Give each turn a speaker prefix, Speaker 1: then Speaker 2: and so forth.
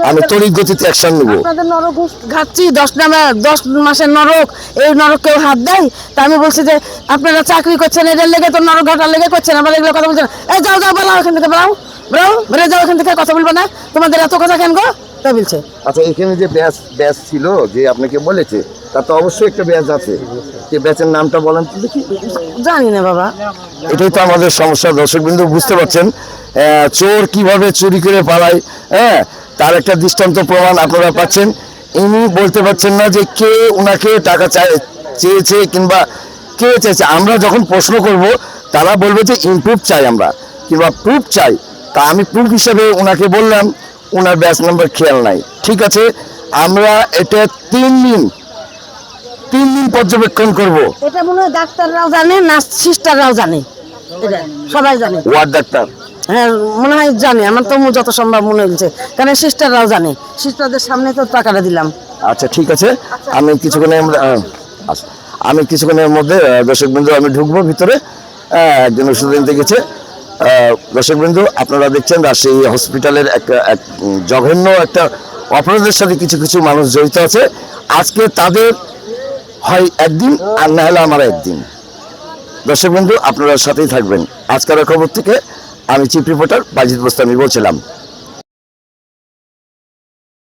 Speaker 1: আমি তড়িৎ গতিতে অ্যাকশন নেব।
Speaker 2: আপনাদের নরক ঘাটছি 10 মাসের নরক, এই নরক কেউ হাত দেয়? তা আমি বলছি যে আপনারা চাকরি করছেন এদের লেগে, তো নরক ঘাটার লেগে করছেন, আবার এগুলো কথা বলছেন। এই যাও যাও বলো এখান থেকে, বেরাও বেরাও, বেড়ে যাও এখান থেকে, কথা বলবো না, তোমাদের এত কথা কেন গো, তাই বলছে।
Speaker 1: আচ্ছা, এখানে যে ব্যাচ ছিল যে আপনাকে বলেছে, তার তো অবশ্যই একটা ব্যাচ আছে, যে ব্যাচের নামটা বলেন তো দেখি।
Speaker 2: জানি না বাবা।
Speaker 1: এটাই তো আমাদের সমস্যা দর্শক বিন্দু, বুঝতে পারছেন চোর কিভাবে চুরি করে পালায়, হ্যাঁ, তার একটা দৃষ্টান্ত প্রমাণ আপনারা পাচ্ছেন। ইনি বলতে পারছেন না যে কে ওনাকে টাকা চেয়েছে কিংবা কে চাইছে। আমরা যখন প্রশ্ন করব তারা বলবে যে ইমপ্রুভ চাই আমরা, কিংবা প্রুফ চাই। তা আমি প্রুফ হিসেবে ওনাকে বললাম, ওনার ব্যাচ নাম্বার খেয়াল নাই। ঠিক আছে, আমরা এটা 3 দিন পর্যবেক্ষণ করব।
Speaker 2: এটা মনে হয় ডাক্তাররাও জানে, নার্স সিস্টাররাও জানে, এটা সবাই জানে।
Speaker 1: ওয়ার্ড ডাক্তার,
Speaker 2: হ্যাঁ মনে হয় জানে, আমার তো যত সম্ভব মনে হচ্ছে, কারণ সিস্টাররাও জানে, সিস্টারদের সামনে তো টাকাটা দিলাম।
Speaker 1: আচ্ছা ঠিক আছে, আমি কিছুক্ষণের মধ্যে দর্শক বিন্দু আমি ঢুকবো ভিতরে। একজন ওষুধ নিতে গেছে। দর্শক বিন্দু, আপনারা দেখছেন রাজশাহী হসপিটালের এক জঘন্য একটা অপরাধের সাথে কিছু কিছু মানুষ জড়িত আছে। আজকে তাদের হয় একদিন, আর না হলে আমার একদিন। দর্শক বিন্দু, আপনারা সাথেই থাকবেন। আজকের খবর থেকে আমি চিফ রিপোর্টার বাজিদ বোস্তামি বলছিলাম।